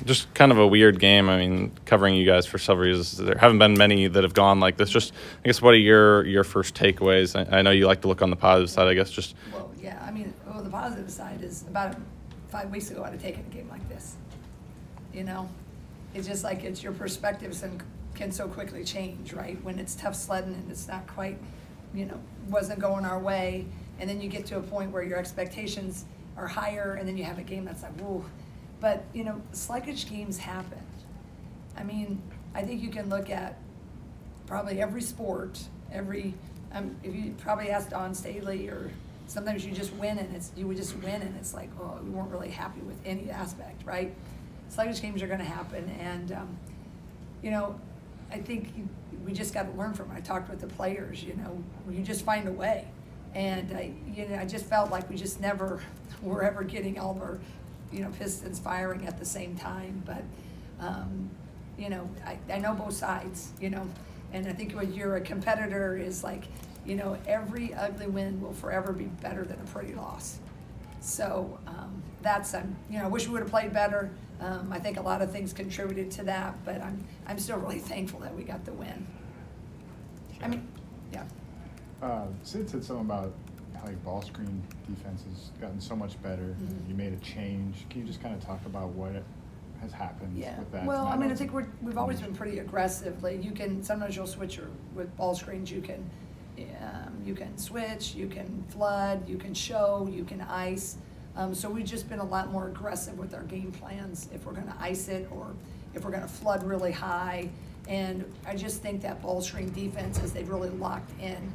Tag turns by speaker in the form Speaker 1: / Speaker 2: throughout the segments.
Speaker 1: just kind of a weird game. I mean, covering you guys for several years, there haven't been many that have gone like this. Just, I guess, what are your first takeaways? I know you like to look on the positive side, I guess, just.
Speaker 2: Well, yeah, I mean, the positive side is about 5 weeks ago I'd have taken a game like this. You know? It's just like it's your perspectives can so quickly change, right? When it's tough sledding and it's not quite, wasn't going our way, and then you get to a point where your expectations are higher, and then you have a game that's like, whoa. But, sluggish games happen. I mean, I think you can look at probably every sport, if you probably ask Don Staley, or sometimes you just win and you would just win and it's like, oh, we weren't really happy with any aspect, right? Sluggish games are going to happen, and I think we just got to learn from it. I talked with the players, you just find a way, and I just felt like we just never were ever getting all of our pistons firing at the same time. But I know both sides, and I think when you're a competitor is like, every ugly win will forever be better than a pretty loss. So that's I wish we would have played better. I think a lot of things contributed to that, but I'm still really thankful that we got the win.
Speaker 3: Sure.
Speaker 2: I mean, yeah.
Speaker 3: Sid said something about how your ball screen defense has gotten so much better.
Speaker 2: Mm-hmm.
Speaker 3: You made a change. Can you just kind of talk about what has happened with that?
Speaker 2: Well, I mean, I think we've always been pretty aggressive. Like sometimes you'll switch with ball screens. You can switch, you can flood, you can show, you can ice. So we've just been a lot more aggressive with our game plans if we're going to ice it or if we're going to flood really high. And I just think that ball screen defense is they've really locked in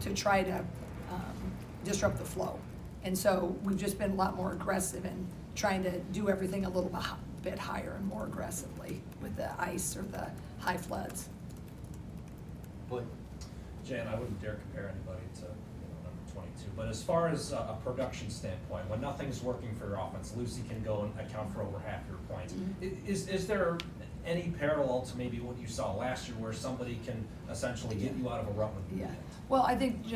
Speaker 2: to try to disrupt the flow. And so we've just been a lot more aggressive in trying to do everything a little bit higher and more aggressively with the ice or the high floods.
Speaker 4: But Jan, I wouldn't dare compare anybody to number 22. But as far as a production standpoint, when nothing's working for your offense, Lucy can go and account for over half your points. Mm-hmm. Is there any parallel to maybe what you saw last year, where somebody can essentially get you out of a rut with the defense?
Speaker 2: Well, I think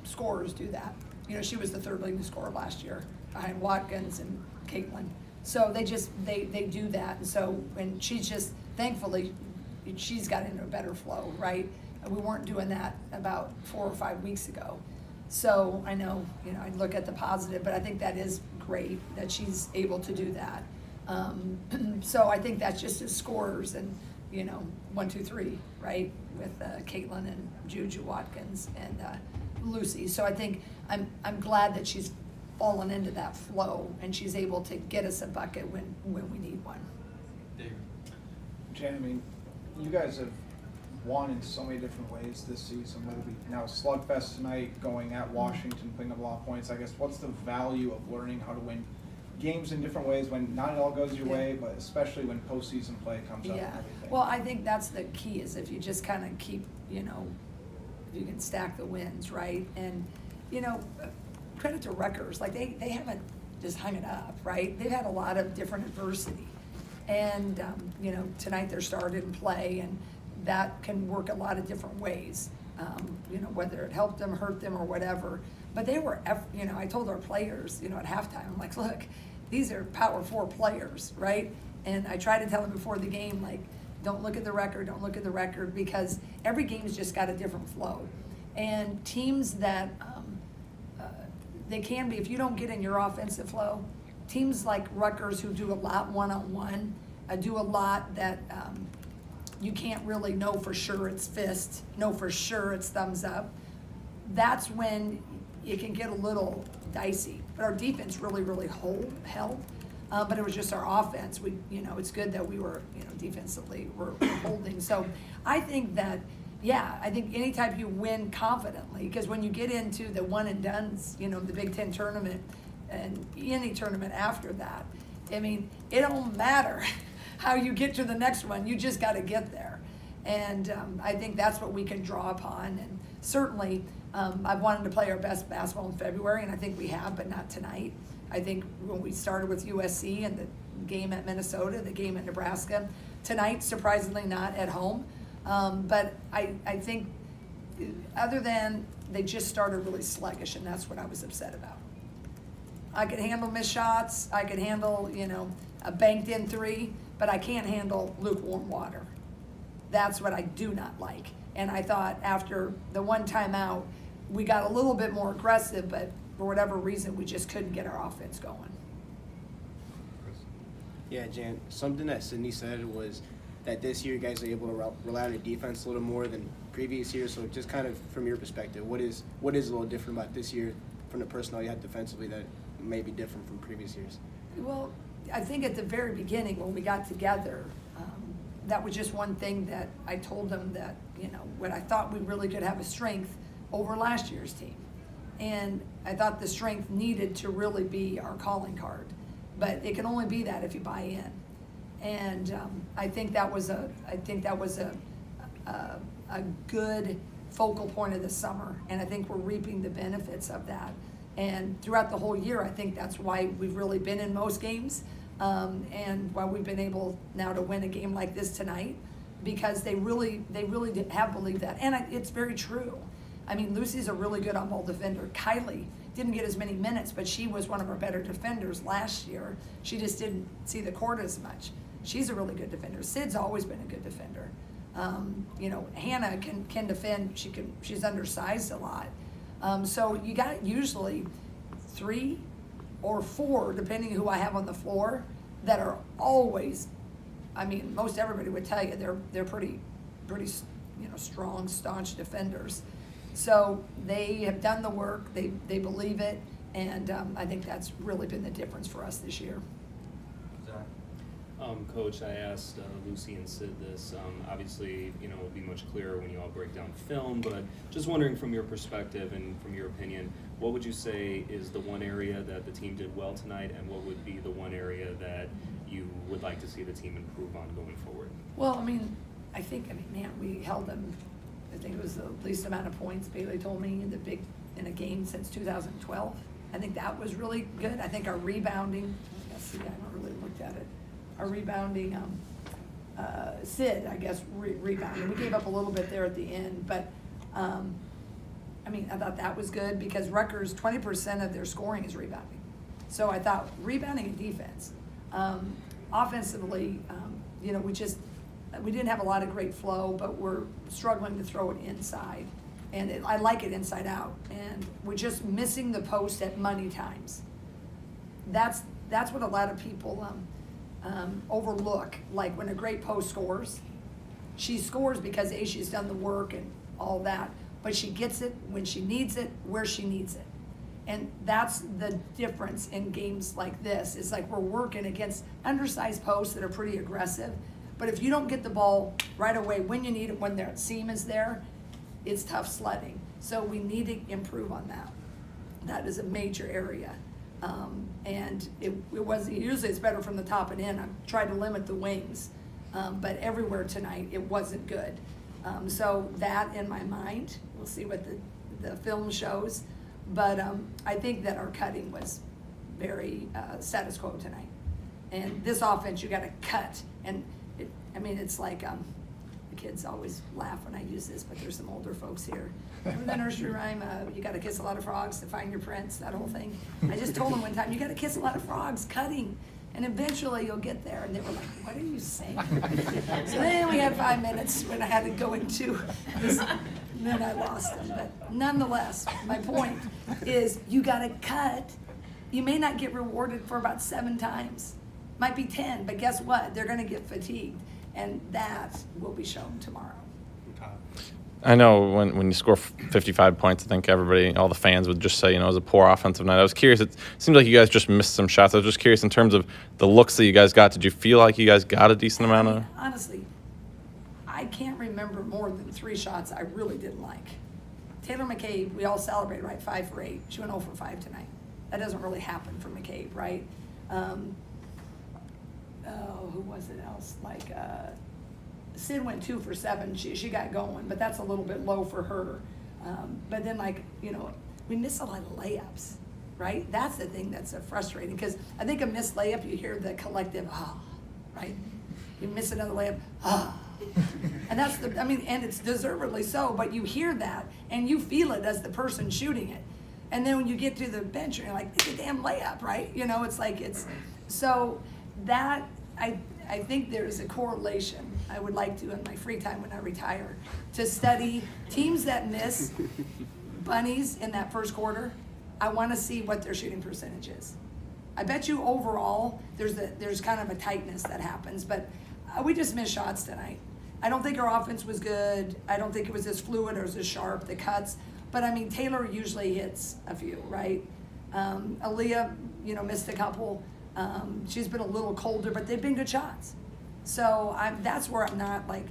Speaker 2: scorers do that. She was the third leading scorer last year behind Watkins and Caitlin. So they do that. And so when thankfully she's got into a better flow, right? We weren't doing that about 4 or 5 weeks ago. So I know, I look at the positive, but I think that is great that she's able to do that. So I think that's just as scorers and, 1, 2, 3, right? With Caitlin and Juju Watkins and Lucy. So I think I'm glad that she's fallen into that flow and she's able to get us a bucket when we need one.
Speaker 5: Jan, I mean, you guys have won in so many different ways this season, whether it be now slugfest tonight, going at Washington, putting up a lot of points. I guess what's the value of learning how to win games in different ways when not it all goes your way, but especially when postseason play comes up and everything?
Speaker 2: Well, I think that's the key is if you just kind of keep, if you can stack the wins, right? And, credit to Rutgers, like they haven't just hung it up, right? They've had a lot of different adversity. And, tonight they're started in play, and that can work a lot of different ways, whether it helped them, hurt them, or whatever. But they were, I told our players, at halftime, I'm like, look, these are Power 4 players, right? And I try to tell them before the game, like, don't look at the record, because every game's just got a different flow. And teams that, they can be, if you don't get in your offensive flow, teams like Rutgers who do a lot one-on-one, do a lot that you can't really know for sure it's fist, know for sure it's thumbs up. That's when it can get a little dicey. But our defense really, really held. But it was just our offense. It's good that we were, defensively we're holding. So I think that, I think anytime you win confidently, because when you get into the one and dones, the Big Ten tournament and any tournament after that, I mean, it don't matter how you get to the next one. You just got to get there. And I think that's what we can draw upon. And certainly, I've wanted to play our best basketball in February, and I think we have, but not tonight. I think when we started with USC and the game at Minnesota, the game at Nebraska, tonight, surprisingly not at home. But I think other than they just started really sluggish, and that's what I was upset about. I can handle missed shots. I can handle, a banked in three, but I can't handle lukewarm water. That's what I do not like. And I thought after the one timeout, we got a little bit more aggressive, but for whatever reason, we just couldn't get our offense going.
Speaker 6: Yeah, Jan, something that Sydney said was that this year you guys are able to rely on your defense a little more than previous years. So just kind of from your perspective, what is a little different about this year from the personnel you had defensively that may be different from previous years?
Speaker 2: Well, I think at the very beginning when we got together, that was just one thing that I told them that, what I thought we really could have a strength over last year's team. And I thought the strength needed to really be our calling card. But it can only be that if you buy in. And I think that was a good focal point of the summer. And I think we're reaping the benefits of that. And throughout the whole year, I think that's why we've really been in most games. And why we've been able now to win a game like this tonight, because they really have believed that. And it's very true. I mean, Lucy's a really good on-ball defender. Kylie didn't get as many minutes, but she was one of our better defenders last year. She just didn't see the court as much. She's a really good defender. Sid's always been a good defender. Hannah can defend. She's undersized a lot. So you got usually 3 or 4, depending who I have on the floor, that are always, most everybody would tell you they're pretty strong, staunch defenders. So they have done the work, they believe it, and I think that's really been the difference for us this year.
Speaker 7: Coach, I asked Lucy and Sid this. Obviously, it'll be much clearer when you all break down film, but just wondering from your perspective and from your opinion, what would you say is the one area that the team did well tonight, and what would be the one area that you would like to see the team improve on going forward?
Speaker 2: Well, I think, we held them, I think it was the least amount of points, Bailey told me, in a game since 2012. I think that was really good. I think our rebounding, I haven't really looked at it. Our rebounding, Sid, I guess, rebounding. We gave up a little bit there at the end, but I thought that was good because Rutgers, 20% of their scoring is rebounding. So I thought rebounding and defense. Offensively, we didn't have a lot of great flow, but we're struggling to throw it inside. And I like it inside out. And we're just missing the post at money times. That's what a lot of people overlook. Like when a great post scores, she scores because she's done the work and all that, but she gets it when she needs it, where she needs it. And that's the difference in games like this. It's like we're working against undersized posts that are pretty aggressive, but if you don't get the ball right away when you need it, when their seam is there, it's tough sledding. So we need to improve on that. That is a major area. And it wasn't, usually it's better from the top and in. I tried to limit the wings, but everywhere tonight it wasn't good. So that in my mind, we'll see what the film shows. But I think that our cutting was very status quo tonight. And this offense, you got to cut. And it's like the kids always laugh when I use this, but there's some older folks here. Remember the nursery rhyme, you got to kiss a lot of frogs to find your prince, that whole thing? I just told them one time, you got to kiss a lot of frogs cutting, and eventually you'll get there. And they were like, what are you saying? So then we had 5 minutes when I had to go into this, and then I lost them. But nonetheless, my point is you got to cut. You may not get rewarded for about 7 times. Might be 10, but guess what? They're going to get fatigued, and that will be shown tomorrow.
Speaker 1: I know when you score 55 points, I think all the fans would just say, it was a poor offensive night. I was curious. It seems like you guys just missed some shots. I was just curious in terms of the looks that you guys got. Did you feel like you guys got a decent amount of?
Speaker 2: Honestly, I can't remember more than 3 shots I really didn't like. Taylor McCabe, we all celebrate, right? 5 for 8. She went 0 for 5 tonight. That doesn't really happen for McCabe, right? Who was it else? Sid went 2 for 7. She got going, but that's a little bit low for her. But then, we miss a lot of layups, right? That's the thing that's frustrating, because I think a missed layup, you hear the collective, right? You miss another layup, And that's and it's deservedly so, but you hear that and you feel it as the person shooting it. And then when you get to the bench, you're like, it's a damn layup, right? You know, it's like, it's, so that, I think there's a correlation. I would like to, in my free time when I retire, to study teams that miss bunnies in that first quarter. I want to see what their shooting percentage is. I bet you overall, there's kind of a tightness that happens, but we just missed shots tonight. I don't think our offense was good. I don't think it was as fluid or as sharp, the cuts. But I mean, Taylor usually hits a few, right? Aaliyah, missed a couple. She's been a little colder, but they've been good shots. So that's where I'm not like,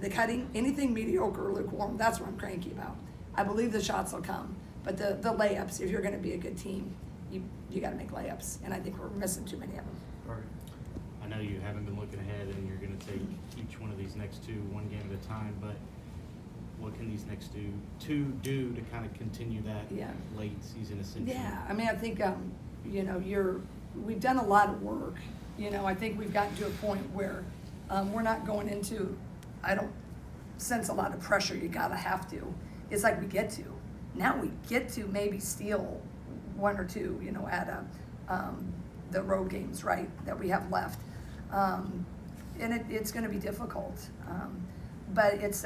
Speaker 2: the cutting, anything mediocre or lukewarm, that's what I'm cranky about. I believe the shots will come, but the layups, if you're gonna be a good team, you gotta make layups, and I think we're missing too many of them.
Speaker 8: I know you haven't been looking ahead and you're going to take each one of these next two one game at a time, but what can these next two do to kind of continue that late season ascension?
Speaker 2: Yeah, I mean, I think, we've done a lot of work. I think we've gotten to a point where we're not going into, I don't sense a lot of pressure, you gotta have to. It's like we get to. Now we get to maybe steal one or two, at the road games, right, that we have left. And it's going to be difficult, but it's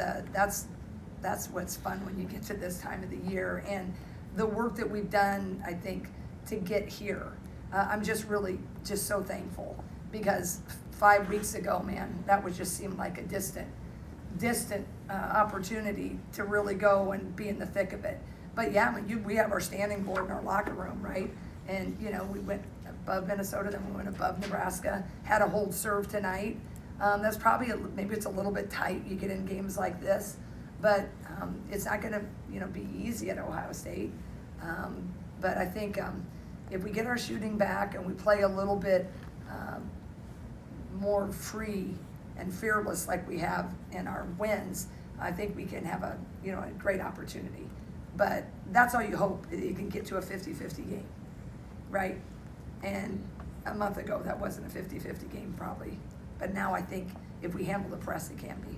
Speaker 2: that's what's fun when you get to this time of the year, and the work that we've done, I think, to get here. I'm just so thankful, because 5 weeks ago, man, that would just seem like a distant opportunity to really go and be in the thick of it. But yeah, I mean, we have our standing board in our locker room, right? And we went above Minnesota, then we went above Nebraska, had a hold serve tonight. That's probably, maybe it's a little bit tight, you get in games like this, but it's not gonna, be easy at Ohio State. But I think if we get our shooting back and we play a little bit more free and fearless like we have in our wins, I think we can have a great opportunity. But that's all you hope, that you can get to a 50-50 game, right? And a month ago, that wasn't a 50-50 game probably. But now I think if we handle the press, it can be.